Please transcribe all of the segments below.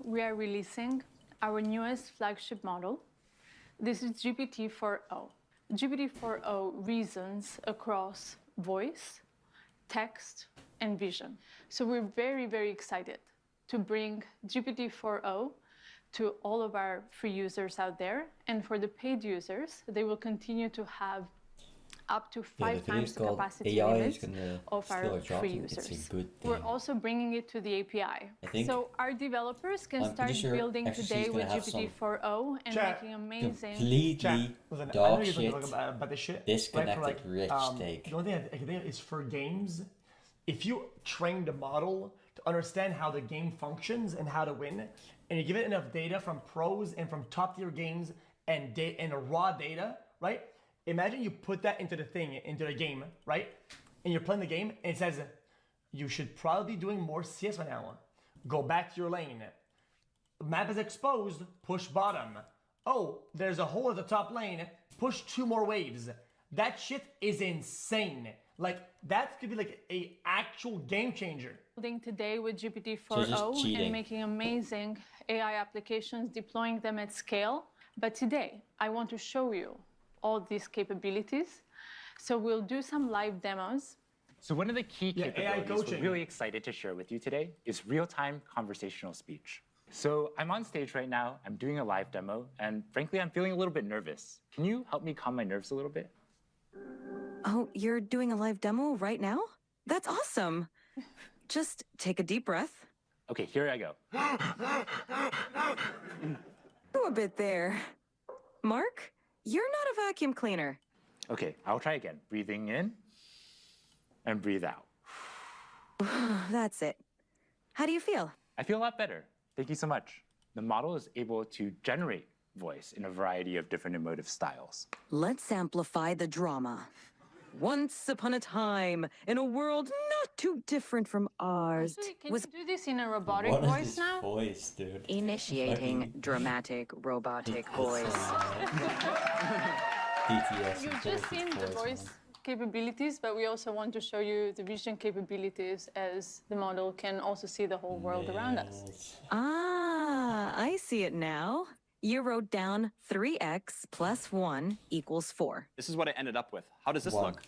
we are releasing our newest flagship model. This is GPT-4o. GPT-4o reasons across voice, text, and vision. So we're very, very excited to bring GPT-4o to all of our free users out there. And for the paid users, they will continue to have up to 5 times the capacity limit of our free users. We're also bringing it to the API. So our developers can start building today with GPT-4o and making amazing... Completely dog shit, disconnected rich take. The only thing I think is for games, if you train the model to understand how the game functions and how to win, and you give it enough data from pros and from top tier games and raw data, right? Imagine you put that into the game, right? And you're playing the game and it says, you should probably be doing more CS right now. Go back to your lane. Map is exposed, push bottom. Oh, there's a hole at the top lane, push 2 more waves. That shit is insane. Like, that could be like a actual game changer. Building today with GPT-4o and making amazing AI applications, deploying them at scale. But today, I want to show you all these capabilities. So we'll do some live demos. So one of the key capabilities we're really excited to share with you today is real-time conversational speech. So I'm on stage right now, I'm doing a live demo, and frankly, I'm feeling a little bit nervous. Can you help me calm my nerves a little bit? Oh, you're doing a live demo right now? That's awesome. Just take a deep breath. Okay, here I go. Do a bit there. Mark, you're not a vacuum cleaner. Okay, I'll try again. Breathing in and breathe out. That's it. How do you feel? I feel a lot better. Thank you so much. The model is able to generate voice in a variety of different emotive styles. Let's amplify the drama. Once upon a time, in a world not too different from ours. Actually, can you do this in a robotic voice now? Voice, dude. Initiating dramatic robotic voice. You've just seen the voice capabilities, but we also want to show you the vision capabilities as the model can also see the whole world around us. Ah, I see it now. You wrote down 3x plus 1 equals 4. This is what I ended up with. How does this look?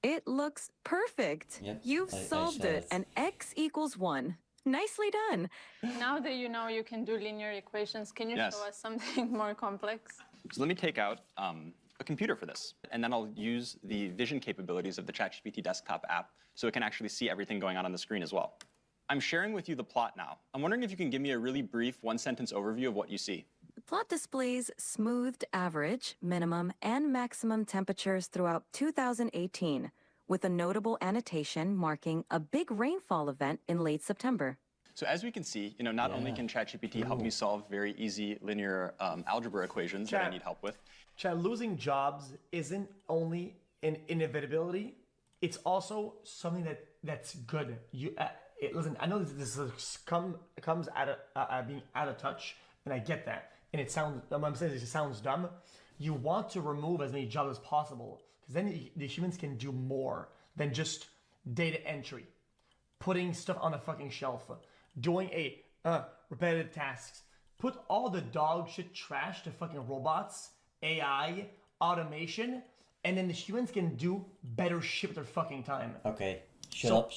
It looks perfect. Yep, You've solved it, and x equals 1. Nicely done. Now that you know you can do linear equations, can you show us something more complex? So let me take out a computer for this, and then I'll use the vision capabilities of the ChatGPT desktop app so it can actually see everything going on the screen as well. I'm sharing with you the plot now. I'm wondering if you can give me a really brief one-sentence overview of what you see. The plot displays smoothed average, minimum, and maximum temperatures throughout 2018, with a notable annotation marking a big rainfall event in late September. So as we can see, not only can ChatGPT help me solve very easy linear algebra equations that I need help with. Chad, losing jobs isn't only an inevitability, it's also something that's good. Listen, I know this comes out of being out of touch, and I get that. And I'm saying it sounds dumb. You want to remove as many jobs as possible, because then the humans can do more than just data entry, putting stuff on a fucking shelf, doing repetitive tasks. Put all the dog shit trash to fucking robots, AI, automation, and then the humans can do better shit with their fucking time. Okay, shut up.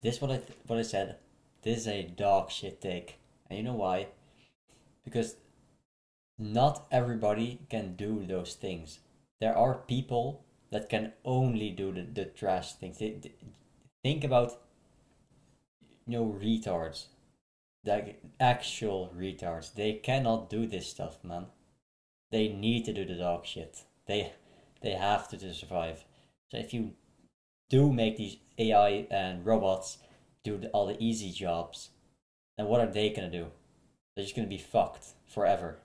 This is what I said. This is a dog shit take. And you know why? Because not everybody can do those things. There are people that can only do the trash things. Think about, retards. Like actual retards. They cannot do this stuff, man. They need to do the dog shit. They have to survive. So if you do make these AI and robots do all the easy jobs, then what are they gonna do? They're just gonna be fucked forever.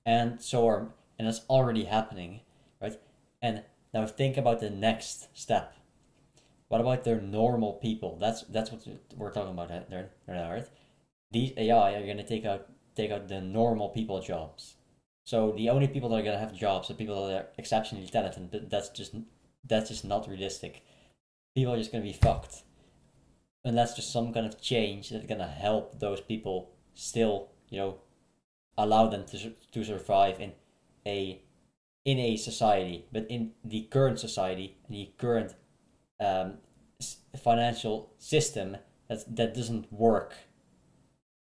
And that's already happening, right? And now think about the next step. What about the normal people? That's what we're talking about there, right? These AI are gonna take out the normal people jobs. So the only people that are gonna have jobs are people that are exceptionally talented. But that's just not realistic. People are just gonna be fucked unless there's some kind of change that's gonna help those people still, allow them to survive in a society. But in the current society, the current financial system, that doesn't work.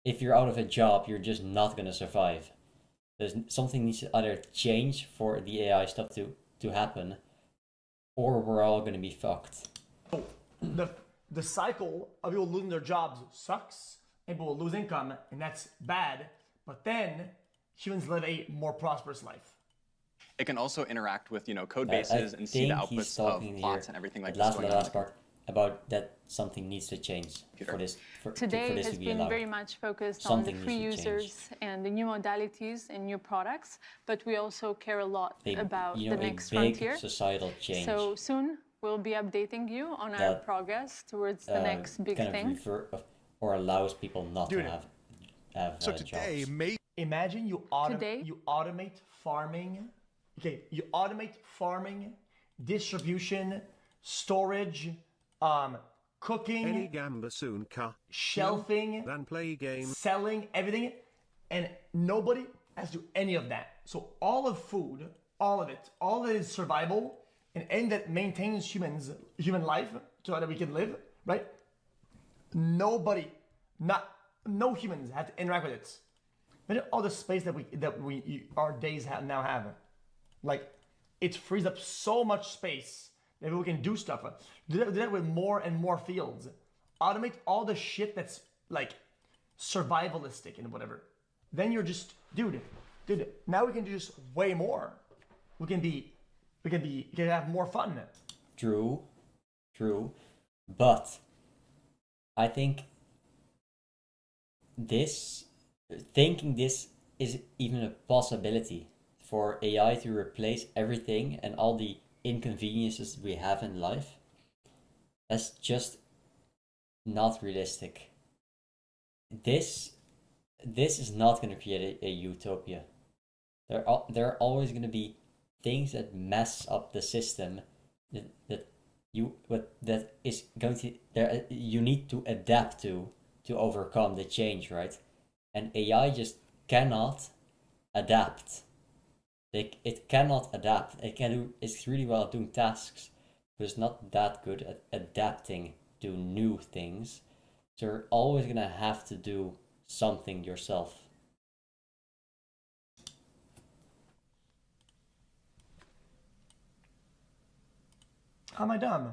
If you're out of a job, you're just not gonna survive. Something needs to either change for the AI stuff to happen, or we're all gonna be fucked. The cycle of people losing their jobs sucks, and people lose income, and that's bad. But then humans live a more prosperous life. It can also interact with code bases and see the outputs of plots and everything like this. The last part about that something needs to change for this. Today has been very much focused on the free users and the new modalities and new products, but we also care a lot about the next frontier. Societal change. So soon we'll be updating you on our progress towards the next big thing. Or allows people not to have jobs. Imagine you automate farming. Okay, you automate farming, distribution, storage, cooking, shelving, then play games, selling, everything, and nobody has to do any of that. So all of food, all of it is survival, and anything that maintains human life so that we can live, right? No humans have to interact with it. Imagine all the space that our days now have. Like, it frees up so much space that we can do stuff. Do that with more and more fields. Automate all the shit that's like survivalistic and whatever. Then you're just, dude. Now we can do just way more. We can have more fun. True, but I think thinking this is even a possibility for AI to replace everything and all the inconveniences we have in life, that's just not realistic. This is not going to create a utopia. There are always going to be things that mess up the system that you need to adapt to overcome the change, right? And AI just cannot adapt. It cannot adapt. It's really well at doing tasks, but it's not that good at adapting to new things. So you're always gonna have to do something yourself. How am I dumb?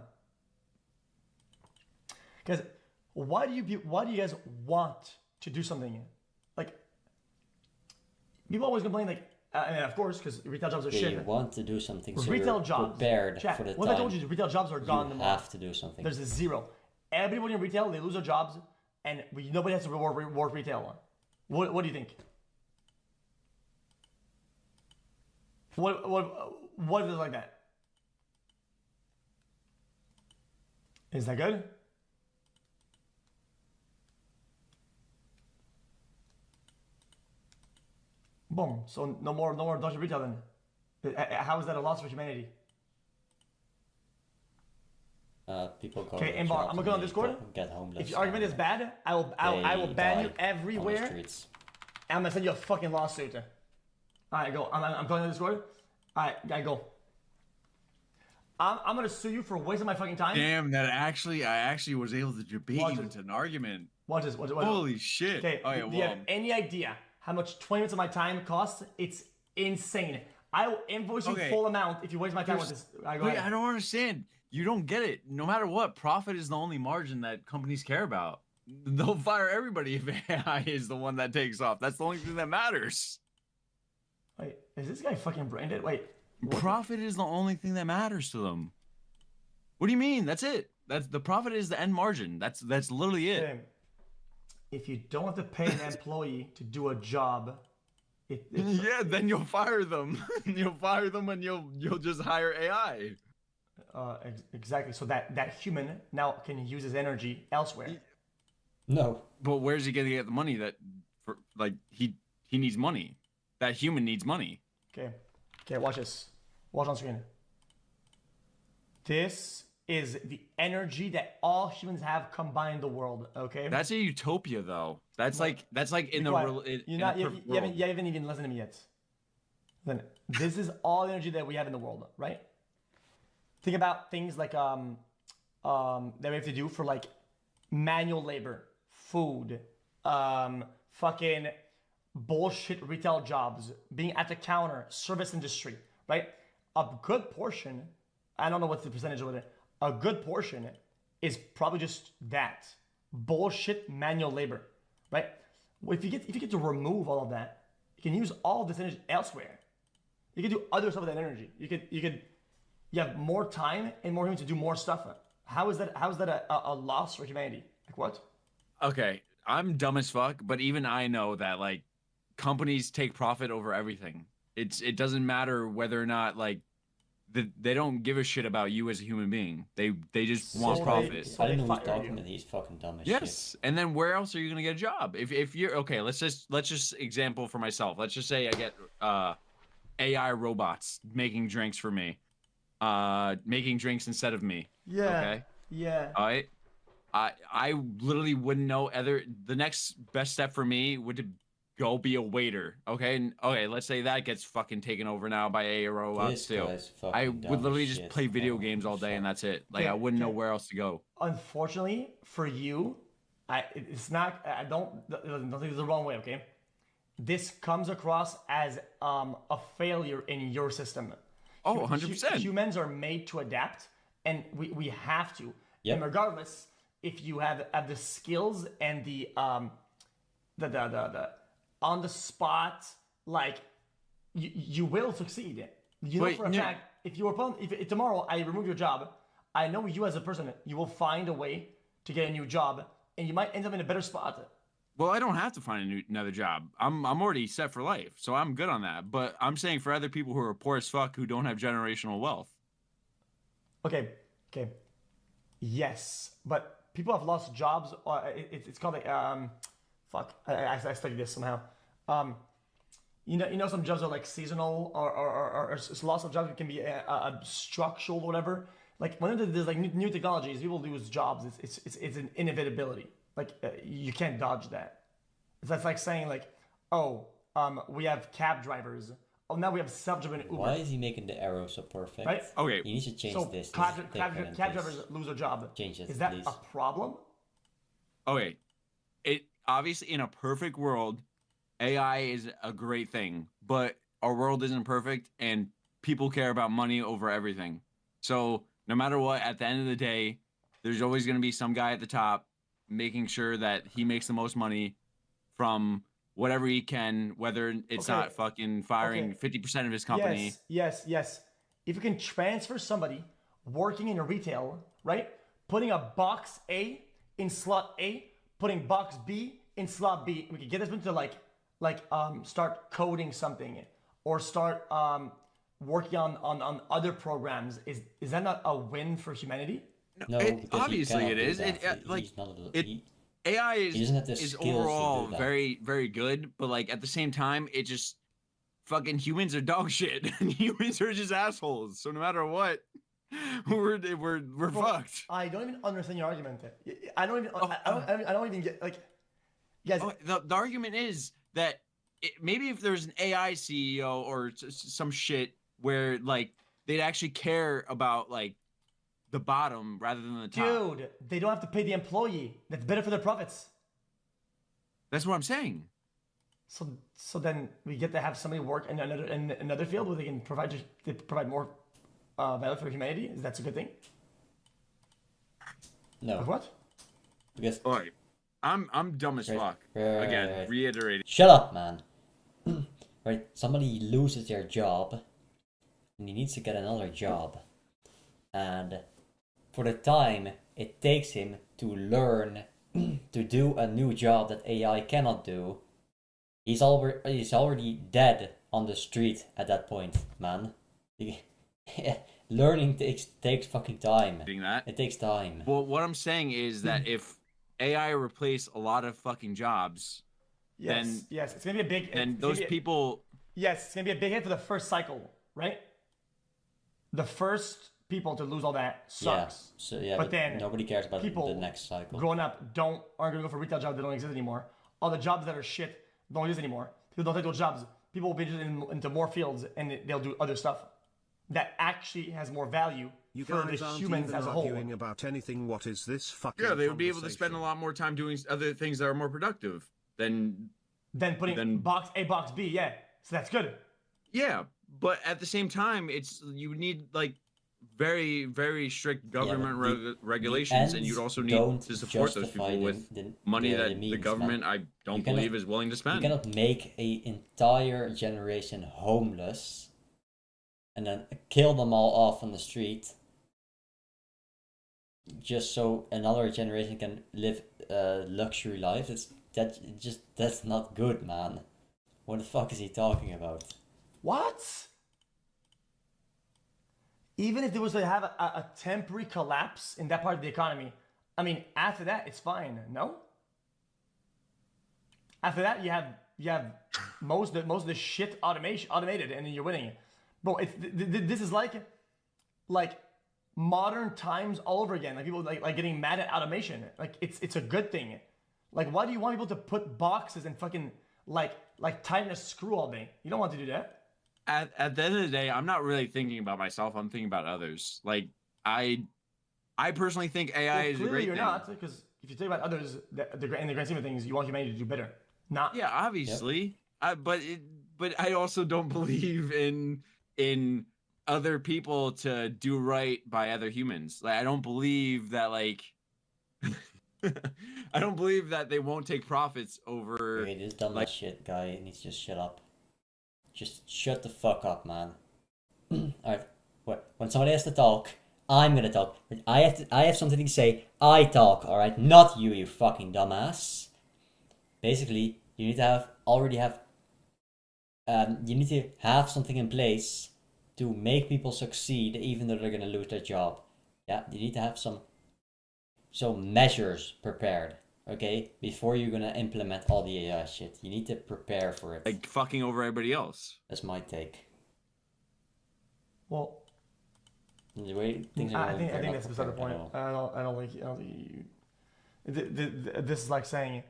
Guys, why do you guys want to do something? Like, people always complain, like, and of course, because retail jobs are shit. You want to do something, so retail you're jobs, prepared for the what time. I told you, retail jobs are gone. You have to do something. There's a zero. Everybody in retail, they lose their jobs, and nobody has to work retail. What do you think? What is it like that? Is that good? Boom. So no more dodgy retail then. How is that a loss for humanity? People go. Okay, Embar, I'm gonna go on Discord. Get homeless. If your argument is bad, I will ban you everywhere. I'm gonna send you a fucking lawsuit. Alright, go. I'm going on Discord. Alright, I go. I'm gonna sue you for wasting my fucking time. Damn, I actually was able to debate you into an argument. Watch this. Holy shit. Okay, oh, yeah, do you have any idea how much 20 minutes of my time costs? It's insane. I will invoice you full amount if you waste my time with this. I don't understand. You don't get it. No matter what, profit is the only margin that companies care about. They'll fire everybody if AI is the one that takes off. That's the only thing that matters. Wait, is this guy fucking branded? Wait. Profit is the only thing that matters to them. What do you mean? That's it. That's the profit is the end margin. That's literally it. Okay. If you don't have to pay an employee to do a job, yeah, then you'll fire them. You'll fire them, and you'll just hire AI. Exactly. So that human now can use his energy elsewhere. No. But where's he gonna get the money he needs money? That human needs money. Okay, watch this. Watch on screen. This is the energy that all humans have combined in the world. Okay. That's a utopia, though. That's like in the real. You haven't even listened to me yet. Then this is all the energy that we have in the world, right? Think about things like that we have to do for like manual labor, food, fucking bullshit retail jobs, being at the counter, service industry, right? A good portion, I don't know what's the percentage of it, a good portion is probably just that bullshit manual labor, right? If you get to remove all of that, you can use all this energy elsewhere. You can do other stuff with that energy. You have more time and more humans to do more stuff. How is that a loss for humanity? Like what? Okay, I'm dumb as fuck, but even I know that like companies take profit over everything. It doesn't matter whether or not like they don't give a shit about you as a human being. They just want profit. I don't know who's talking, but he's fucking dumb as shit. Yes, and then where else are you gonna get a job? If you're okay, let's just example for myself. Let's just say I get AI robots making drinks for me, making drinks instead of me. Yeah. Okay. Yeah. All right. I literally wouldn't know the next best step for me would go be a waiter. Okay. Okay. Let's say that gets fucking taken over now by AI robots too. I would literally just play video games all day and that's it. Like I wouldn't know where else to go. Unfortunately for you, it's not. I don't think it's the wrong way. Okay. This comes across as a failure in your system. Oh, 100%. Humans are made to adapt, and we have to. Yep. And regardless, if you have the skills and the on the spot, like you will succeed. You know for a fact, if tomorrow I remove your job, I know you as a person, you will find a way to get a new job, and you might end up in a better spot. Well, I don't have to find another job. I'm already set for life, so I'm good on that. But I'm saying for other people who are poor as fuck who don't have generational wealth. Okay. Yes, but people have lost jobs. It's called like fuck. I studied this somehow. You know, some jobs are like seasonal or loss of jobs. It can be a structural or whatever. Like whenever there's like new technologies, people lose jobs. It's an inevitability. Like you can't dodge that. That's like saying like, oh, we have cab drivers. Oh, now we have self-driven Uber. Why is he making the arrow so perfect? Right? Okay. He needs to change this. Cab drivers lose a job. Change it, Is that please. a problem? Okay. It obviously in a perfect world, AI is a great thing, but our world isn't perfect and people care about money over everything. So no matter what, at the end of the day, there's always going to be some guy at the top making sure that he makes the most money from whatever he can, whether it's not fucking firing 50% of his company. Yes. If you can transfer somebody working in retail, right? Putting a box A in slot A, putting box B in slot B, we could get this into like start coding something or start working on other programs. Is that not a win for humanity? No, obviously it is. AI is overall very, very good, but like at the same time, it just fucking humans are dog shit and humans are just assholes. So no matter what, we're fucked. I don't even understand your argument. I don't even get like. Yes. The argument is that maybe if there's an AI CEO or some shit where like they'd actually care about like the bottom rather than the top. Dude, they don't have to pay the employee. That's better for their profits. That's what I'm saying. So then we get to have somebody work in another field where they can provide more value for humanity. That's a good thing. No. Like what? Because all right, I'm dumb as fuck. Again, reiterating. Shut up, man. Right, somebody loses their job, and he needs to get another job, and for the time it takes him to learn to do a new job that AI cannot do, he's already dead on the street at that point, man. Learning takes fucking time. It takes time. Well, what I'm saying is that if AI replace a lot of fucking jobs, yes, it's gonna be a big. And those people. Yes, it's gonna be a big hit for the first cycle, right? The first people to lose all that sucks. But then nobody cares about the next cycle. Growing up aren't gonna go for retail jobs that don't exist anymore. All the jobs that are shit don't exist anymore. People don't take those jobs. People will be into more fields and they'll do other stuff that actually has more value for the humans as a whole. Arguing about anything. What is this fucking? Yeah, they would be able to spend a lot more time doing other things that are more productive than box A, box B. Yeah, so that's good. Yeah, but at the same time, you need like very, very strict government regulations, and you'd also need to support those people with money that the government, I don't believe, is willing to spend. You cannot make an entire generation homeless and then kill them all off on the street just so another generation can live luxury life. That's not good, man. What the fuck is he talking about? What? Even if there was to have a temporary collapse in that part of the economy, I mean, after that, it's fine, no? After that, you have most of the shit automated, and then you're winning. Bro, this is like modern times all over again. Like people like getting mad at automation. Like it's a good thing. Like why do you want people to put boxes and fucking like tighten a screw all day? You don't want to do that. At the end of the day, I'm not really thinking about myself. I'm thinking about others. Like I personally think AI is a great thing. You're not, because if you think about others, in the grand scheme of things, you want humanity to do better. Not. Yeah, obviously. Yep. But I also don't believe in other people to do right by other humans. Like I don't believe that I don't believe that they won't take profits over. Okay, this dumb shit guy needs to just shut up. Just shut the fuck up, man. Alright, when somebody has to talk, I'm gonna talk. I have something to say. I talk, alright? Not you, you fucking dumbass. Basically, you need to have something in place to make people succeed, even though they're gonna lose their job. Yeah, you need to have some measures prepared. Okay, before you're gonna implement all the AI shit, you need to prepare for it. Like fucking over everybody else. That's my take. Well, the way things are going, I think that's beside the point. I don't think you. This is like saying,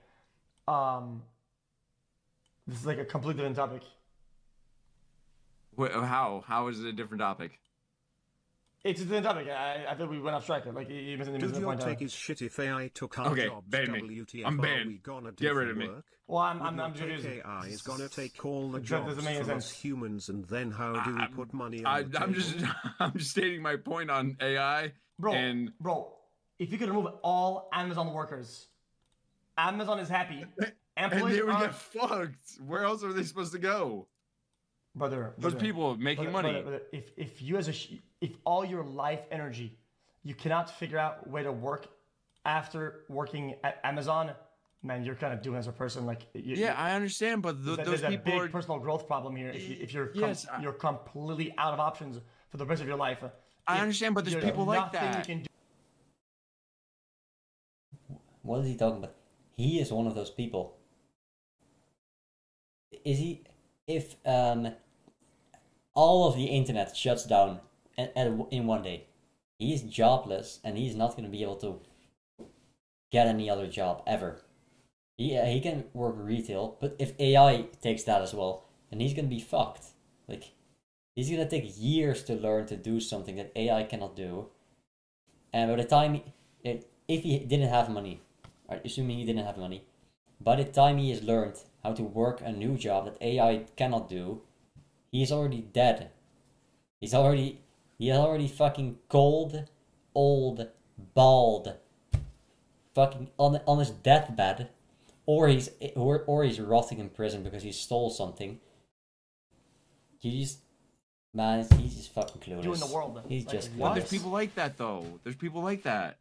this is like a completely different topic. Wait, how is it a different topic? It's a different topic. I think we went off track. Like, you missed the point. Take his shit if AI took our jobs. Ban me. I'm banned. Get rid of me. Well, I'm just AI is gonna take all the jobs from us humans, and then how do we put money on the table? I'm just stating my point on AI. Bro, if you could remove all Amazon workers, Amazon is happy. And they would get fucked. Where else are they supposed to go? Brother, those people making money. If all your life energy, you cannot figure out a way to work after working at Amazon, man, you're kind of doomed as a person. Like, I understand, but those there's people a big personal growth problem here. If you're completely out of options for the rest of your life. I understand, but there's people like that. What is he talking about? He is one of those people. Is he? If all of the internet shuts down in one day, he's jobless and he's not going to be able to get any other job ever. He can work retail, but if AI takes that as well, then he's going to be fucked. Like, he's going to take years to learn to do something that AI cannot do. And by the time, if he didn't have money, right, assuming he didn't have money, by the time he has learned how to work a new job that AI cannot do, he's already dead. He's already fucking cold, old, bald, fucking on his deathbed, or he's rotting in prison because he stole something. He's just fucking clueless. Doing the world. He's like, just clueless. Well, there's people like that though. There's people like that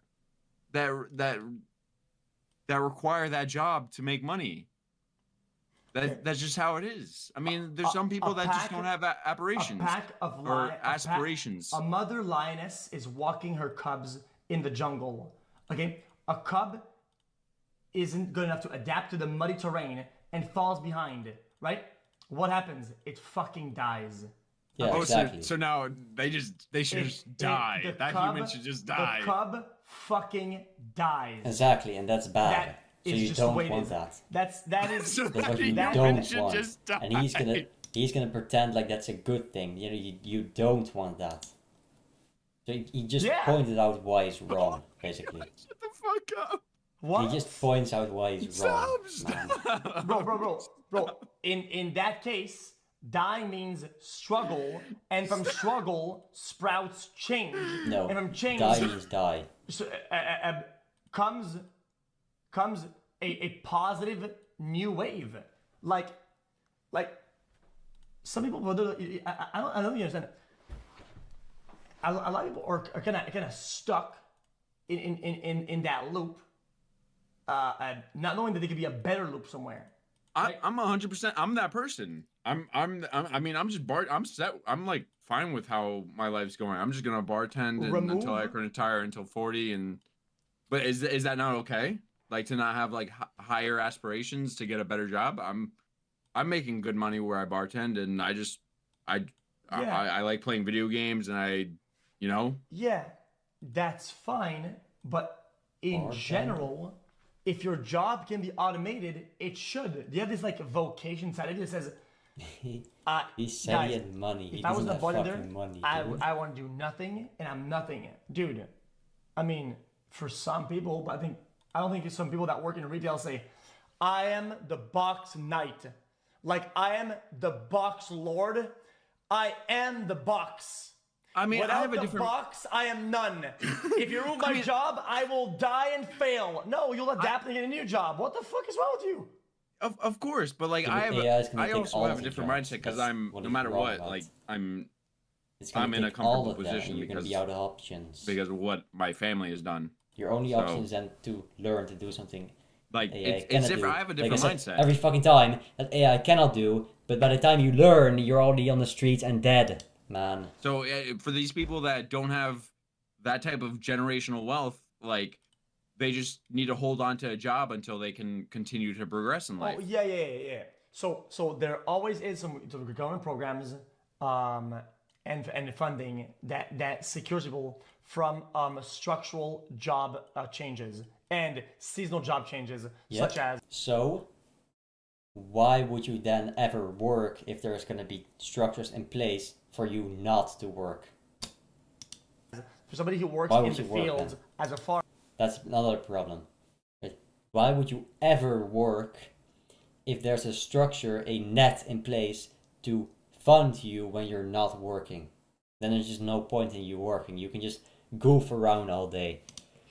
require that job to make money. That's just how it is. I mean, there's some people that just don't have aspirations. A mother lioness is walking her cubs in the jungle. Okay, a cub isn't good enough to adapt to the muddy terrain and falls behind. Right? What happens? It fucking dies. Yeah, exactly. So now they should just die. That human should just die. The cub fucking dies. Exactly, and that's bad. So you don't want that. That is So that's what you that don't human should want. just die. And he's gonna pretend like that's a good thing. You know, you don't want that. So he just pointed out why he's wrong, basically. Shut the fuck up. What? He just points out why he's wrong. Bro. In that case, dying means struggle, and from struggle sprouts change. No, and from change, die means die. So, comes a positive new wave. Like some people, I don't think you understand. A lot of people are kind of stuck in that loop, not knowing that there could be a better loop somewhere. I'm 100%. I'm that person. I'm set. I'm like fine with how my life's going. I'm just gonna bartend until I can retire until 40. But is that not okay? Like to not have like higher aspirations to get a better job? I'm making good money where I bartend, and I like playing video games, and Yeah, that's fine, but in general, if your job can be automated, it should. You have this like vocation side of it that says, he said he had money. If I was a bartender, money, I want to do nothing, and I'm nothing, dude. I mean, for some people, but I don't think some people that work in retail say, I am the box knight, like I am the box lord. I am the box. I mean, without I have a different box, I am none. If you remove my job, I will die and fail. No, you'll adapt and get a new job. What the fuck is wrong with you? Of course, but like I also have a different mindset because I'm no matter what, like I'm in a comfortable position you're gonna be out of options because of what my family has done. Your only option is then to learn to do something. Like it's different. I have a different mindset. Every fucking time that AI cannot do, but by the time you learn, you're already on the streets and dead, man. So for these people that don't have that type of generational wealth, like they just need to hold on to a job until they can continue to progress in life. Oh yeah. So there always is some government programs and funding that secures people from structural job changes and seasonal job changes, such as. So, why would you then ever work if there's going to be structures in place for you not to work? For somebody who works in the fields as a farmer. That's another problem. Why would you ever work if there's a structure, a net in place to fund you when you're not working? Then there's just no point in you working. You can just goof around all day.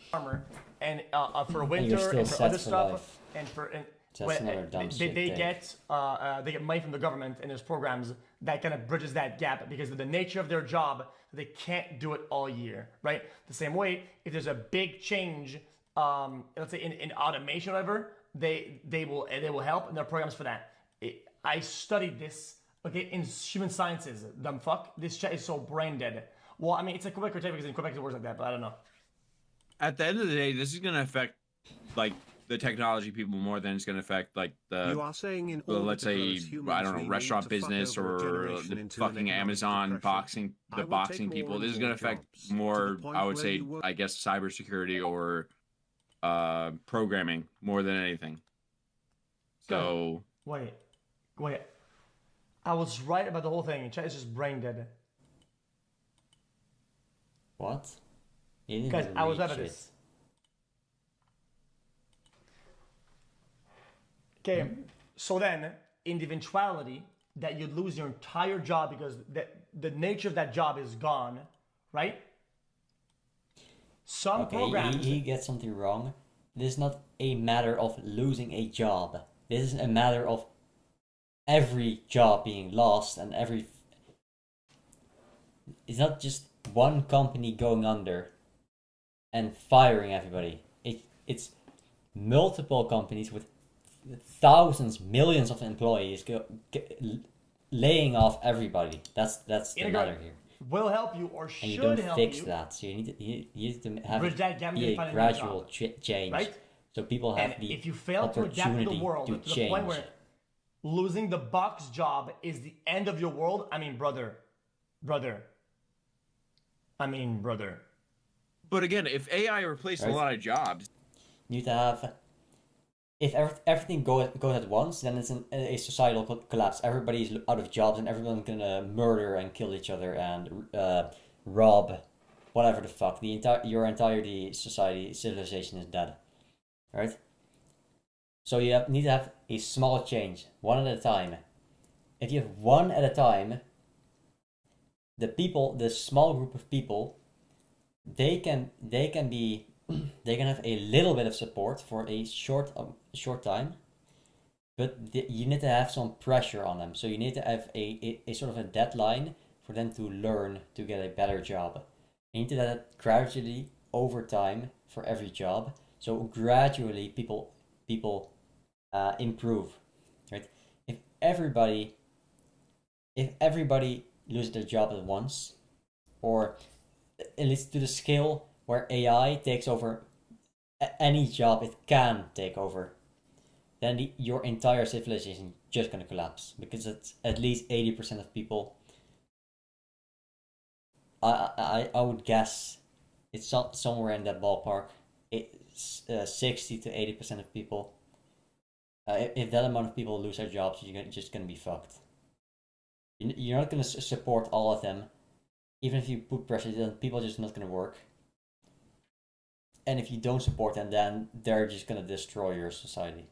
Farmer. And for winter and for other stuff, and for they get money from the government, and there's programs that kind of bridges that gap because of the nature of their job. They can't do it all year, right? The same way, if there's a big change, let's say in automation or whatever, they will help, and there are programs for that. I studied this in human sciences. Dumb fuck, this shit is so brain dead. Well, I mean, it's a Quebec critique because in Quebec it works like that, but I don't know. At the end of the day, this is going to affect, like, the technology people more than it's going to affect, like, the, you are saying in let's say, I don't know, restaurant business or the fucking Amazon boxing people. This is going to affect more, I would say, I guess, cybersecurity or programming more than anything. So... Wait. I was right about the whole thing. It's just brain dead. What? Guys, I was out of this. Okay, so then, in the eventuality that you'd lose your entire job because the nature of that job is gone, right? Some programs... he gets something wrong. This is not a matter of losing a job. This is a matter of every job being lost and every... It's not just one company going under and firing everybody. It's multiple companies with thousands, millions of employees laying off everybody. That's the matter here. Will help you or should help you. And you don't fix that. So you need to have a gradual change. Right? So people have and if you fail to adapt to the world to the point where losing the box job is the end of your world, I mean, brother, brother. Brother. But again, if AI replaced a lot of jobs, you need to have. If everything goes at once, then it's a societal collapse. Everybody's out of jobs, and everyone's gonna murder and kill each other and rob, whatever the fuck. Your entire society, civilization is dead, right? So you need to have a small change, one at a time. If you have one at a time, the small group of people, they can have a little bit of support for a short time, but you need to have some pressure on them. So you need to have a sort of a deadline for them to learn to get a better job. You need to do that gradually over time for every job. So gradually people improve, right? If everybody loses their job at once, or at least to the scale where AI takes over any job it can take over, then your entire civilization is just going to collapse, because it's at least 80% of people. I would guess it's somewhere in that ballpark. It's 60 to 80% of people. If that amount of people lose their jobs, you're just going to be fucked. You're not going to support all of them. Even if you put pressure, then people are just not going to work. And if you don't support them, then they're just going to destroy your society.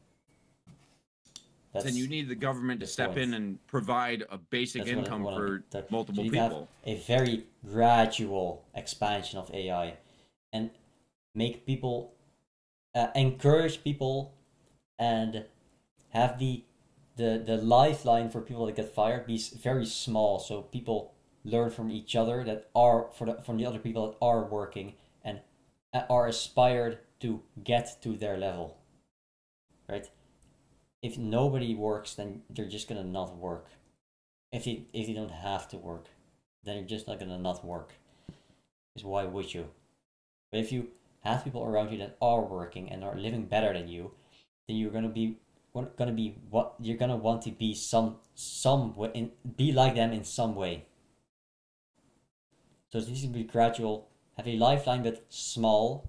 Then you need the government to step in and provide a basic income for multiple people. Have a very gradual expansion of AI, and make people, encourage people, and have the lifeline for people that get fired be very small, so people learn from each other that are from the other people that are working and are aspired to get to their level, right? If nobody works, then they're just gonna not work. If you don't have to work, then you're just not gonna not work. Because why would you? But if you have people around you that are working and are living better than you, then you're gonna want to be be like them in some way. So it needs to be gradual. Have a lifeline, but small,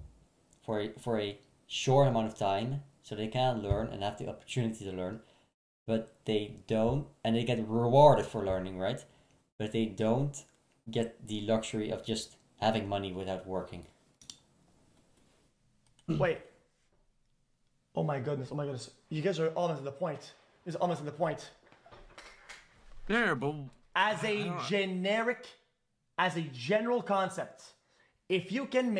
for a short amount of time, so they can learn and have the opportunity to learn, but they don't, and they get rewarded for learning, right? But they don't get the luxury of just having money without working. Wait. Oh my goodness. You guys are almost at the point. It's almost at the point. Yeah, but as a general concept, if you can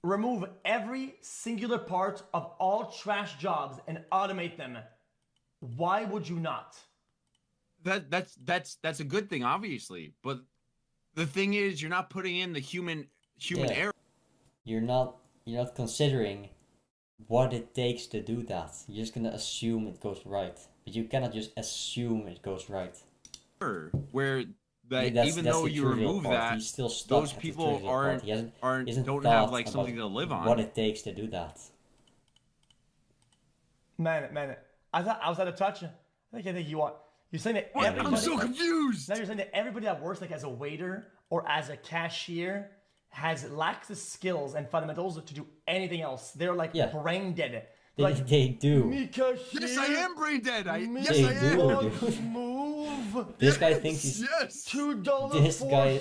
remove every singular part of all trash jobs and automate them, why would you not? That's a good thing, obviously. But the thing is, you're not putting in the human error. You're not considering what it takes to do that. You're just gonna assume it goes right, but you cannot just assume it goes right. Where even though you remove that, those people don't have like something to live on. What it takes to do that. Man, I was out of touch. I think you're saying that everybody. I'm so confused. Now you're saying that everybody that works like as a waiter or as a cashier lacks the skills and fundamentals to do anything else. They're like brain dead. They do. Yes, I am brain dead. Yes, I am. Move. This guy thinks he's $2 this guy.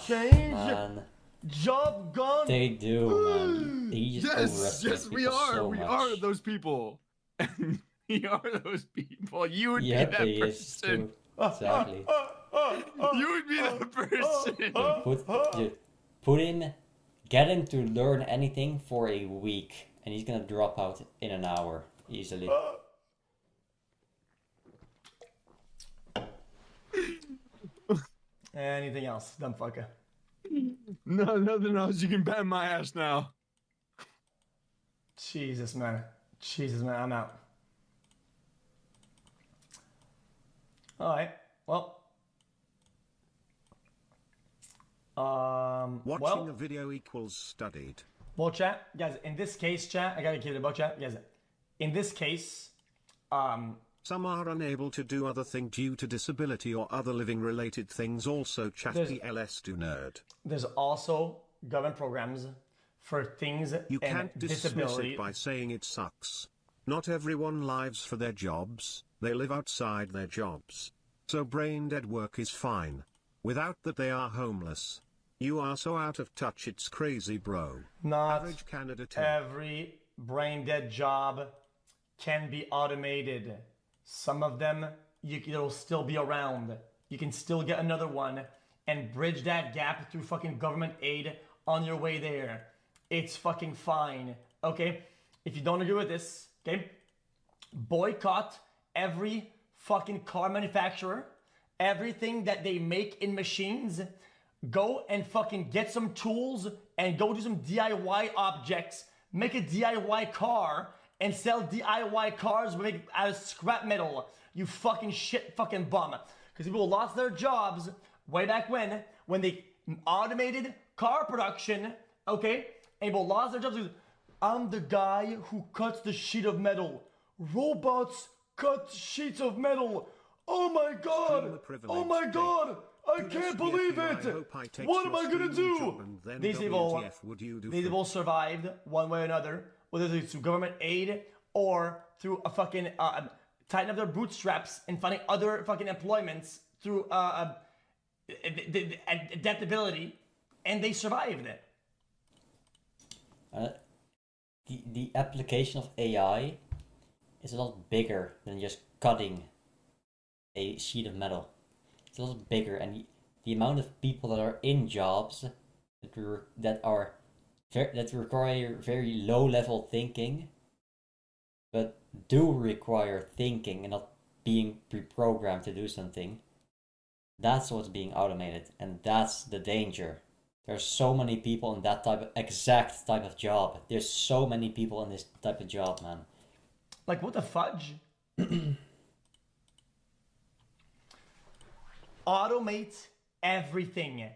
change. Man. Job gone. They do, man. He just overestimates people so much. We are those people. We are those people. You would be that person. Exactly. You would be that person. Put him, get him to learn anything for a week, and he's gonna drop out in an hour easily. Anything else, dumb fucker? No, nothing else. You can ban my ass now. Jesus, man, I'm out. All right, well. Watching a video equals studied. Well, chat, guys, in this case, chat, I gotta keep it about chat, guys. In this case, Some are unable to do other things due to disability or other living-related things. Also, ChatPLS do nerd. There's also government programs for things you can't dismiss disability. it by saying it sucks. Not everyone lives for their jobs, they live outside their jobs. So brain dead work is fine. Without that they are homeless. You are so out of touch, it's crazy, bro. Not Average Canada every brain dead job can be automated. Some of them, it'll still be around. You can still get another one and bridge that gap through fucking government aid on your way there. It's fucking fine, okay? If you don't agree with this, okay? Boycott every fucking car manufacturer, everything that they make in machines. Go and fucking get some tools and go do some DIY objects. Make a DIY car and sell DIY cars out of scrap metal. You fucking shit fucking bum. Because people lost their jobs way back when they automated car production, okay? And people lost their jobs. I'm the guy who cuts the sheet of metal. Robots cut sheets of metal. Oh my god! Oh my god! I can't believe it! What am I gonna do? These people survived one way or another, whether it's through government aid or through a fucking tighten up their bootstraps and finding other fucking employments through adaptability, and they survived it. The application of AI is a lot bigger than just cutting a sheet of metal. It's a lot bigger, and the amount of people that are in jobs that require very low level thinking, but do require thinking and not being pre-programmed to do something. That's what's being automated, and that's the danger. There's so many people in that exact type of job. There's so many people in this type of job, man. Like, what the fudge? Automate everything,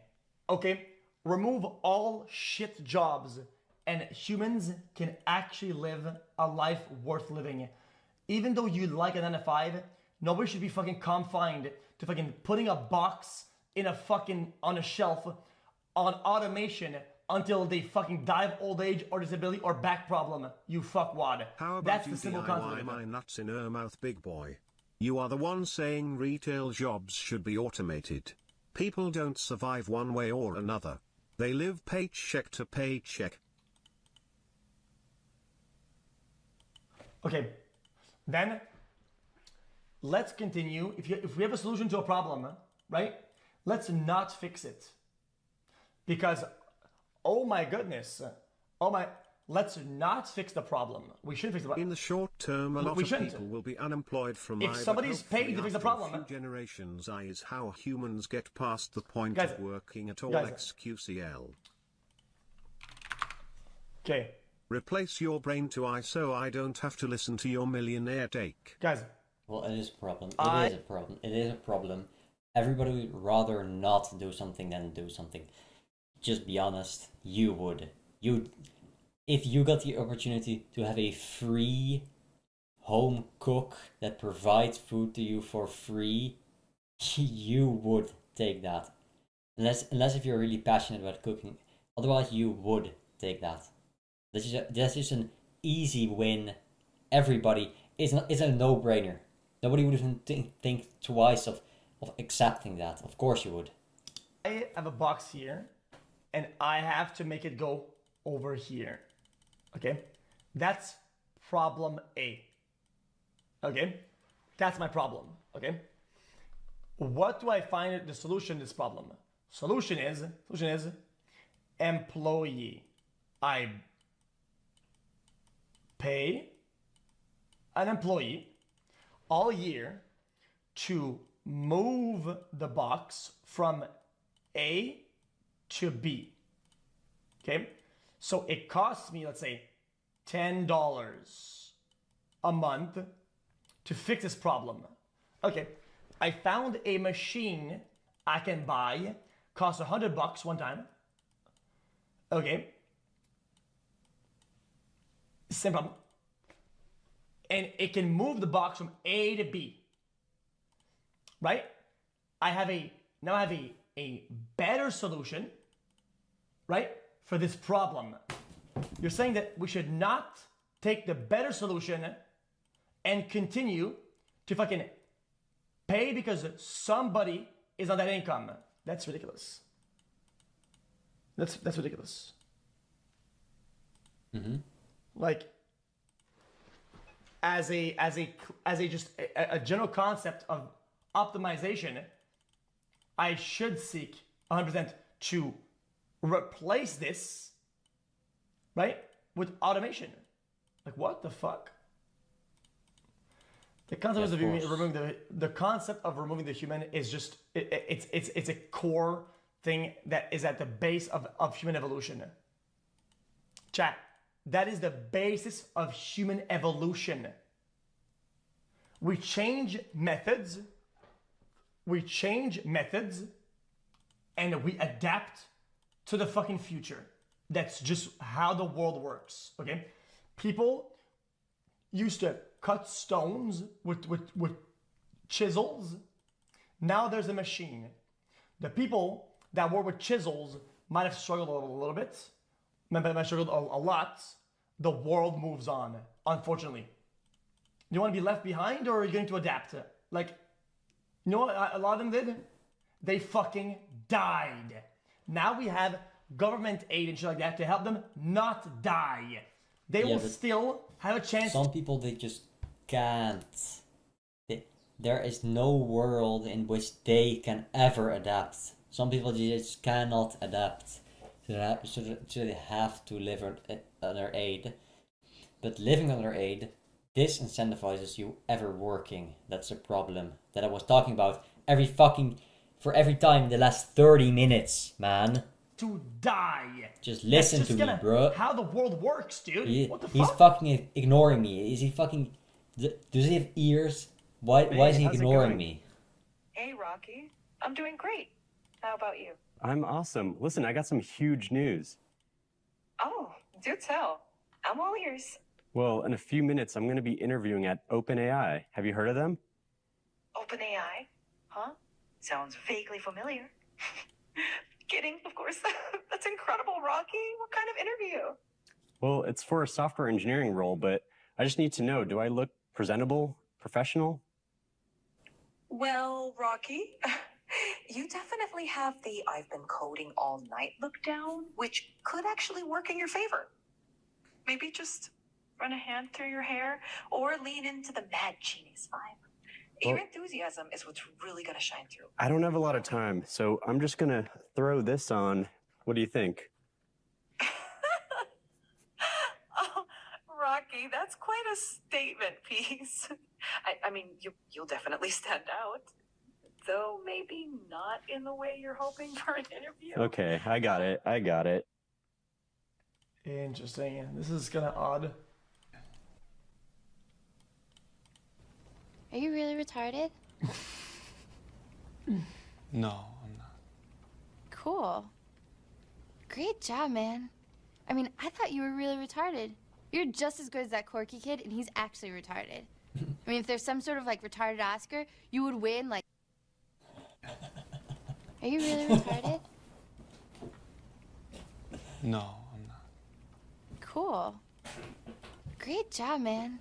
okay? Remove all shit jobs, and humans can actually live a life worth living. Even though you like a 9 to 5, nobody should be fucking confined to fucking putting a box in a fucking on a shelf on automation until they fucking die of old age or disability or back problem. You fuckwad. How about That's you the simple DIY concept. my nuts in her mouth, big boy? You are the one saying retail jobs should be automated. People don't survive one way or another. They live paycheck to paycheck. Okay, then let's continue. If we have a solution to a problem, right? Let's not fix it. Because, oh my goodness, let's not fix the problem. We should fix the problem. In the short term, a lot of people will be unemployed from if somebody's paid to fix the problem. A few generations is how humans get past the point of working at all. xQcl. Okay. Replace your brain to I so I don't have to listen to your millionaire take. Guys. Well, it is a problem. It is a problem. It is a problem. Everybody would rather not do something than do something. Just be honest. You would. If you got the opportunity to have a free home cook that provides food to you for free, you would take that. Unless if you're really passionate about cooking. Otherwise, you would take that. That's just an easy win. Everybody, it's a no-brainer. Nobody would even think twice of accepting that. Of course you would. I have a box here, and I have to make it go over here. Okay? That's problem A. Okay? That's my problem. Okay? What do I find the solution to this problem? Solution is employee. I pay an employee all year to move the box from A to B. Okay? So it costs me, let's say, $10 a month to fix this problem. Okay, I found a machine I can buy, cost $100 one time. Okay. Same problem. and it can move the box from A to B. Right? I have a better solution, right, for this problem. You're saying that we should not take the better solution and continue to fucking pay because somebody is on that income. That's ridiculous. That's ridiculous. Mm-hmm. Like, as a general concept of optimization, I should seek 100% to replace this, right, with automation. Like, what the fuck? The concept of removing the concept of removing the human is just it's a core thing that is at the base of human evolution. Chat, that is the basis of human evolution. We change methods, and we adapt to the fucking future. That's just how the world works, okay? People used to cut stones with chisels. Now there's a machine. The people that were with chisels might have struggled a little bit, might have struggled a lot. The world moves on, unfortunately. You want to be left behind, or are you going to adapt? Like, you know what a lot of them did? They fucking died. Now we have government aid and shit like that to help them not die. They will still have a chance. Some people, they just can't. There is no world in which they can ever adapt. Some people just cannot adapt. So they have to live under aid. But living under aid disincentivizes you ever working. That's a problem that I was talking about every time in the last 30 minutes, man. To die. Just listen to me, bro. How the world works, dude. What the fuck? He's fucking ignoring me. Is he fucking... Does he have ears? Why is he ignoring me? Hey, Rocky. I'm doing great. How about you? I'm awesome. Listen, I got some huge news. Oh, do tell. I'm all ears. Well, in a few minutes, I'm going to be interviewing at OpenAI. Have you heard of them? OpenAI? Huh? Sounds vaguely familiar. Kidding, of course. That's incredible, Rocky. What kind of interview? Well, it's for a software engineering role, but I just need to know, do I look presentable, professional? Well, Rocky, you definitely have the I've been coding all night look down, which could actually work in your favor. Maybe just run a hand through your hair or lean into the mad genius vibe. Your enthusiasm is what's really going to shine through. I don't have a lot of time, so I'm just going to throw this on. What do you think? Oh, Rocky, that's quite a statement piece. I mean, you'll definitely stand out. Though maybe not in the way you're hoping for an interview. Okay, I got it. Interesting. This is kind of odd. Are you really retarded? No, I'm not. Cool. Great job, man. I mean, I thought you were really retarded. You're just as good as that quirky kid, and he's actually retarded. I mean, if there's some sort of, like, retarded Oscar, you would win, like... Are you really retarded? No, I'm not. Cool. Great job, man.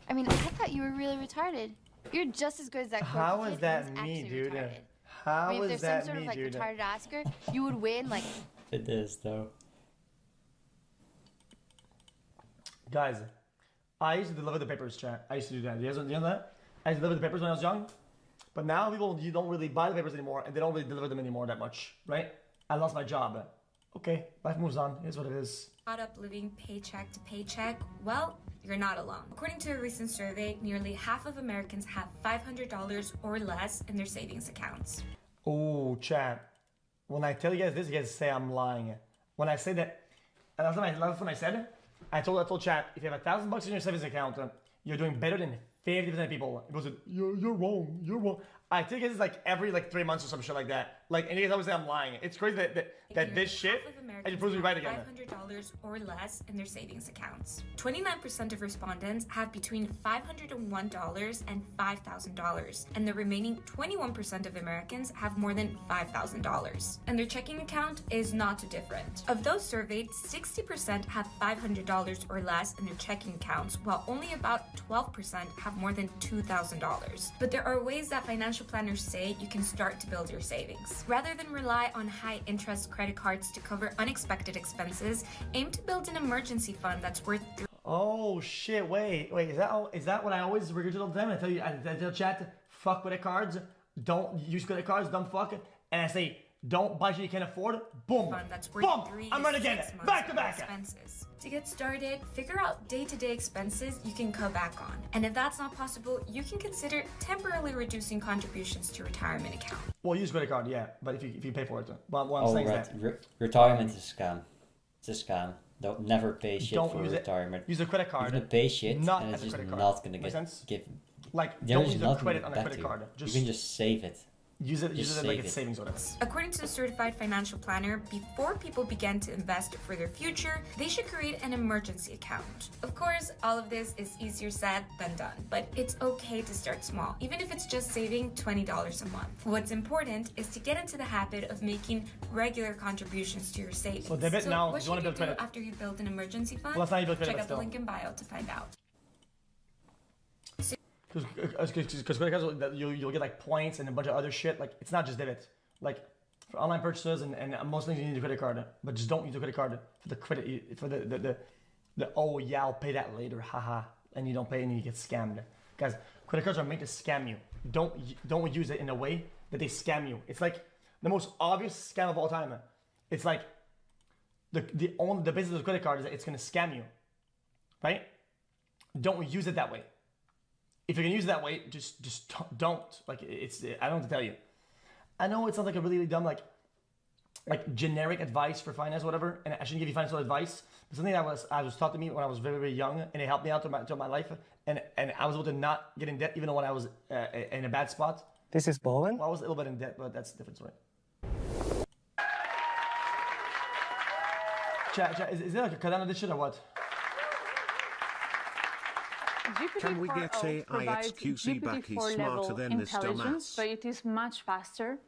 I mean, I thought you were really retarded. You're just as good as that quirky How kid, is that and he's me, actually dude? retarded. How I mean, if is there's that some sort me, of, like, dude? retarded Oscar, you would win, like... It is, though. Guys, I used to deliver the papers, chat. I used to do that. You know that? I used to deliver the papers when I was young. But now you don't really buy the papers anymore, and they don't really deliver them anymore that much, right? I lost my job. Okay, life moves on. Here's what it is. Caught up living paycheck to paycheck? Well, you're not alone. According to a recent survey, nearly half of Americans have $500 or less in their savings accounts. Oh, chat. When I tell you guys this, you guys say I'm lying. When I say that, and that's what I said. I told chat, if you have $1,000 in your savings account, you're doing better than 50% of people. It goes, you're wrong. I tell you guys this like every 3 months or some shit like that. Like, and you guys always say I'm lying. It's crazy that this shit, and you proves me right again. $500 or less in their savings accounts. 29% of respondents have between $501 and $5,000, and the remaining 21% of Americans have more than $5,000. And their checking account is not too different. Of those surveyed, 60% have $500 or less in their checking accounts, while only about 12% have more than $2,000. But there are ways that financial planners say you can start to build your savings. Rather than rely on high-interest credit cards to cover unexpected expenses, aim to build an emergency fund that's worth Oh shit! Wait. Is that what I always regurgitate all the time? I tell chat, fuck credit cards. Don't use credit cards. Dumb fuck. And I say, don't buy shit you can't afford. Boom. Fund that's worth Boom. 3 I'm to right again. 6 months Back to of back. Expenses. To get started, figure out day-to-day expenses you can cut back on. And if that's not possible, you can consider temporarily reducing contributions to retirement account. Well, use credit card, yeah, but if you pay for it. But what I'm saying is that retirement is a scam. It's a scam. Don't never pay shit for retirement. Use a credit card. You're gonna pay shit, not and as it's a just credit not card. gonna Make get sense? Like don't use a credit on a credit card. You can just save it. Use it like it's savings or whatever. According to a certified financial planner, before people begin to invest for their future, they should create an emergency account. Of course, all of this is easier said than done, but it's okay to start small, even if it's just saving $20 a month. What's important is to get into the habit of making regular contributions to your savings. So debit now, what you want to build do credit. after you build an emergency fund? Well, that's not you build credit, Check but out the still. link in bio to find out. Because credit cards, you'll get like points and a bunch of other shit. Like, it's not just debit. Like, for online purchases and most things you need a credit card, but just don't use a credit card for the credit, for the oh yeah, I'll pay that later, haha, and you don't pay and you get scammed. Guys, credit cards are made to scam you. Don't use it in a way that they scam you. It's like the most obvious scam of all time. It's like the business of the credit card is that it's gonna scam you, right? Don't use it that way. If you can use it that way, just don't. Like, it's, I don't know what to tell you. I know it sounds like a really dumb, like generic advice for finance or whatever, and I shouldn't give you financial advice. But something that was taught to me when I was very, very young, and it helped me out through my life, and I was able to not get in debt even when I was in a bad spot. This is Bowen. Well, I was a little bit in debt, but that's a different story. Chat, is there like a cut down of this shit or what? Can we get GPT-4o provides xQc back? He's GPT-4 smarter level than this intelligence, dumbass. but it is much faster,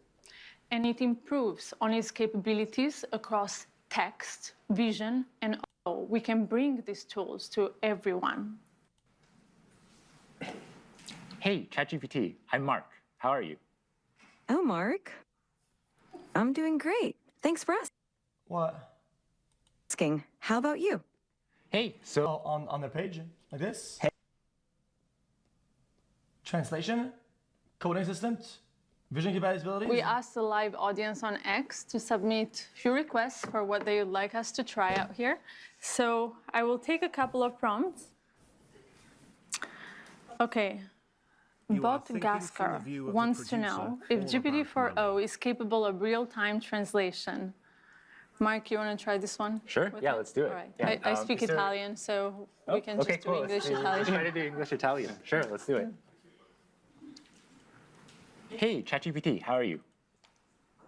and it improves on its capabilities across text, vision, and audio. We can bring these tools to everyone. Hey, ChatGPT, I'm Mark. How are you? Oh, Mark. I'm doing great. Thanks for What? asking. How about you? Hey, so on their page like this. Hey. Translation, coding assistant, vision compatibility. We asked the live audience on X to submit a few requests for what they would like us to try out here. So I will take a couple of prompts. Okay. Bot Gaskar wants to know if GPT-4o is capable of real-time translation. Mark, you want to try this one? Sure, yeah, let's do it. All right. Yeah, I speak Italian, so we can just do English, Italian. Let's try to do English-Italian. Sure, let's do it. Hey, ChatGPT, how are you?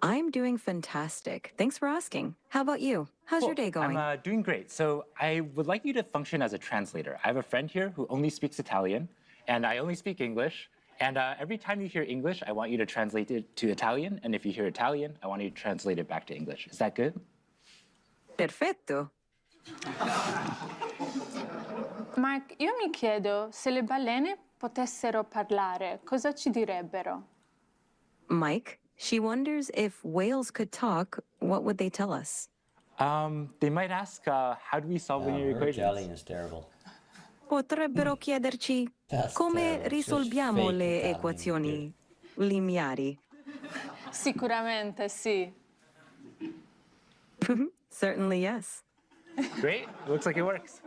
I'm doing fantastic. Thanks for asking. How about you? How's your day going? I'm doing great. So I would like you to function as a translator. I have a friend here who only speaks Italian, and I only speak English. And every time you hear English, I want you to translate it to Italian. And if you hear Italian, I want you to translate it back to English. Is that good? Perfetto. Mark, io mi chiedo se le balene potessero parlare, cosa ci direbbero? Mike, she wonders if whales could talk, what would they tell us? They might ask, how do we solve linear equations? Italian is terrible. Potrebbero chiederci come risolviamo le equazioni lineari. Sicuramente sì. Certainly yes. Great, looks like it works.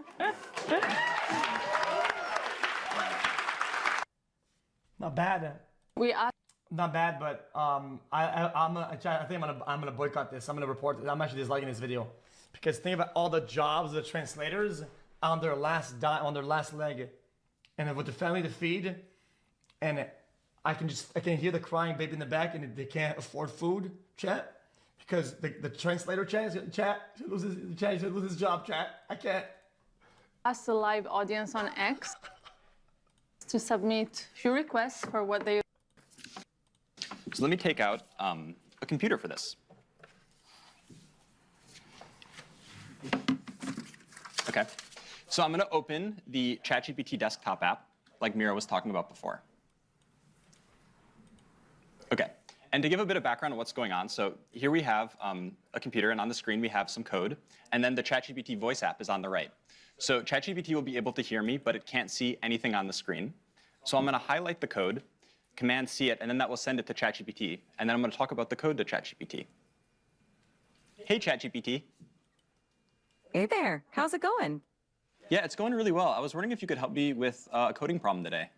Not bad. We asked. Not bad, but I think I'm gonna boycott this. I'm gonna report it. I'm actually disliking this video because think about all the jobs of the translators on their last leg, and with the family to feed, and I can hear the crying baby in the back, and they can't afford food, chat, because the translator chat should lose his job, chat. I can't. Ask the live audience on X to submit few requests for what they. So let me take out a computer for this. Okay, so I'm going to open the ChatGPT desktop app, like Mira was talking about before. Okay, and to give a bit of background on what's going on, so here we have a computer, and on the screen we have some code, and then the ChatGPT voice app is on the right. So ChatGPT will be able to hear me, but it can't see anything on the screen. So I'm going to highlight the code, Command C it, and then that will send it to ChatGPT, and then I'm going to talk about the code to ChatGPT. Hey, ChatGPT. Hey there, how's it going? Yeah, it's going really well. I was wondering if you could help me with a coding problem today.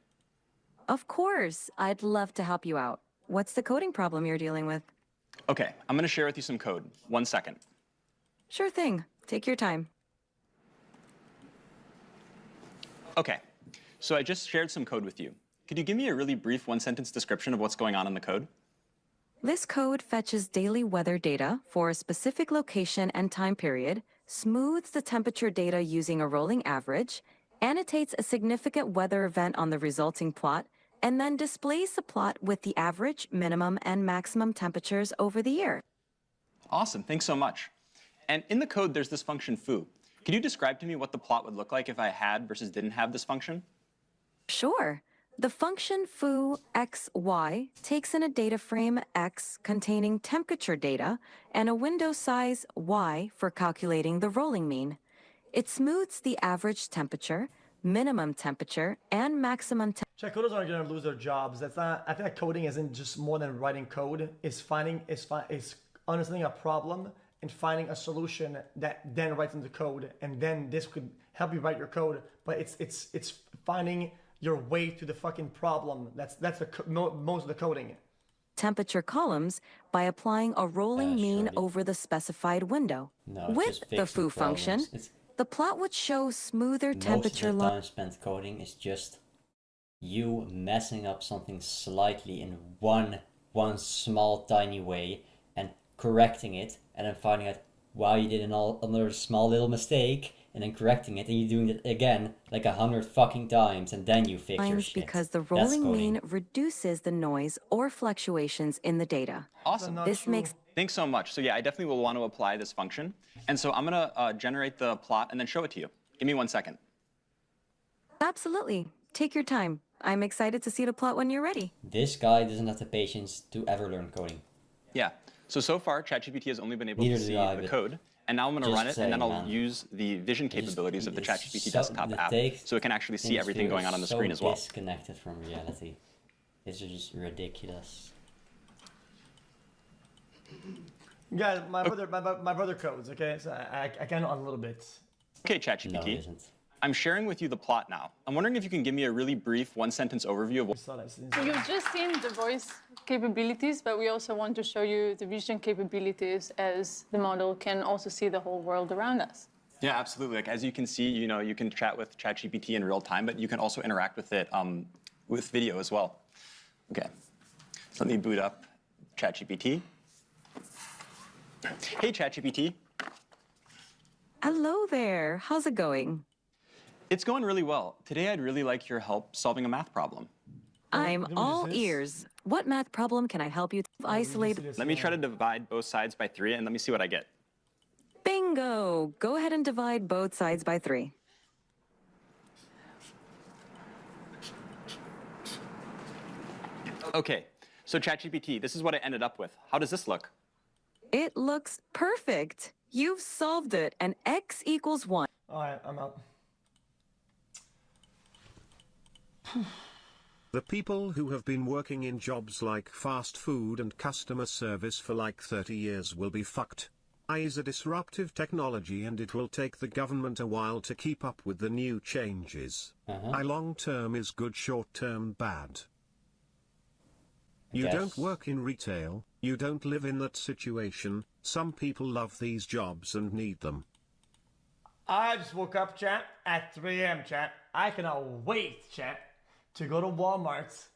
Of course, I'd love to help you out. What's the coding problem you're dealing with? Okay, I'm going to share with you some code. 1 second. Sure thing, take your time. Okay, so I just shared some code with you. Could you give me a really brief one-sentence description of what's going on in the code? This code fetches daily weather data for a specific location and time period, smooths the temperature data using a rolling average, annotates a significant weather event on the resulting plot, and then displays the plot with the average, minimum, and maximum temperatures over the year. Awesome, thanks so much. And in the code, there's this function foo. Could you describe to me what the plot would look like if I had versus didn't have this function? Sure. The function foo xy takes in a data frame x containing temperature data and a window size y for calculating the rolling mean. It smooths the average temperature, minimum temperature, and maximum temperature. Chat, coders aren't going to lose their jobs. That's not. I think that coding isn't just more than writing code. It's understanding a problem and finding a solution that then writes into code, and then this could help you write your code. But it's finding your way to the fucking problem. That's most of the coding. Temperature columns by applying a rolling mean surely. over the specified window. No, With just the fixing foo function, problems. the plot would show smoother temperature Most of the lines. time spent coding is just you messing up something slightly in one small tiny way and correcting it, and then finding out why you did another small little mistake, and then correcting it, and you doing it again like 100 fucking times, and then you fix your shit. Because the That's rolling coding. mean reduces the noise or fluctuations in the data. Awesome. This makes Thanks so much. So yeah, I definitely will want to apply this function. And so I'm going to generate the plot and then show it to you. Give me 1 second. Absolutely. Take your time. I'm excited to see the plot when you're ready. This guy doesn't have the patience to ever learn coding. Yeah. So far, ChatGPT has only been able Neither to see do I, the but code. And now I'm going to just run it, and then saying, I'll man. use the vision capabilities of the ChatGPT So- desktop the app, take- so it can actually see things everything feel going on the so screen as well. Disconnected from reality. It's just ridiculous. Guys, my brother codes. Okay, so I can a little bit. Okay, No, ChatGPT. it isn't. I'm sharing with you the plot now. I'm wondering if you can give me a really brief one-sentence overview of what... So you've just seen the voice capabilities, but we also want to show you the vision capabilities, as the model can also see the whole world around us. Yeah, absolutely. Like, as you can see, you can chat with ChatGPT in real time, but you can also interact with it with video as well. Okay, so let me boot up ChatGPT. Hey, ChatGPT. Hello there. How's it going? It's going really well. Today, I'd really like your help solving a math problem. I'm all ears. What math problem can I help you isolate? Let me try to divide both sides by 3, and let me see what I get. Bingo! Go ahead and divide both sides by 3. Okay, so ChatGPT, this is what I ended up with. How does this look? It looks perfect. You've solved it, and x equals 1. All right, I'm out. The people who have been working in jobs like fast food and customer service for like 30 years will be fucked. AI is a disruptive technology, and it will take the government a while to keep up with the new changes. AI long-term is good, short-term bad. You Yes. don't work in retail, you don't live in that situation. Some people love these jobs and need them. I just woke up, chat, at 3 a.m., chat. I cannot wait, chat, to go to Walmart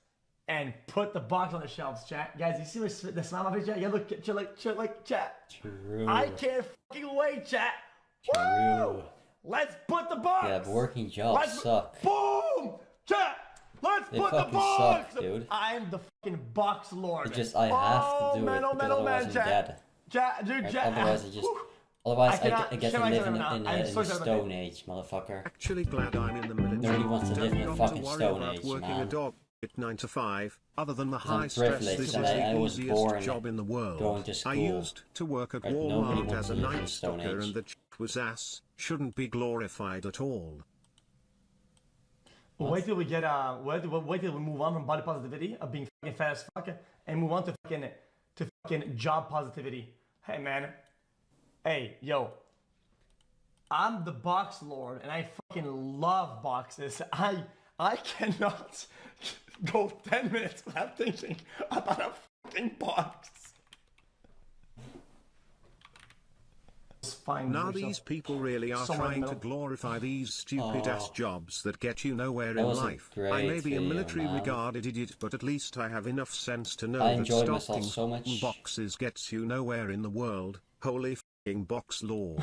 and put the box on the shelves, chat. Guys, you see the smile on my face, chat? Yeah, look, chat. True. I can't fucking wait, chat. True. Woo! Let's put the box. Yeah, but working jobs suck. Boom! Chat! Let's They put the fucking box! suck, dude. I'm the fucking box lord. It's just, I have to do it, man, because otherwise I'm dead. Dude, Right? chat. Otherwise I cannot- get to shall I live say in now? I'm the so sorry about Stone Age, motherfucker. Actually glad I'm in the military. Nobody wants to live in a Don't fucking have to worry Stone about Age, working man. a dog at 9 to 5. Other than the Because I'm high stress, privileged this is and I the was easiest born job in the world. going to school. I used to work at Right, nobody Walmart wants as a to live in the night Stone stalker, Age. and the ch was ass. Shouldn't be glorified at all. Wait till we get wait till we move on from body positivity of being fucking fat as fuck and move on to fucking job positivity. Hey man, hey yo, I'm the box lord and I fucking love boxes. I cannot go 10 minutes without thinking about a fucking box. Now these people really are trying to glorify these stupid-ass jobs that get you nowhere in life. I may be a military-regarded idiot, but at least I have enough sense to know that stocking so much. boxes gets you nowhere in the world. Holy f***ing box lord.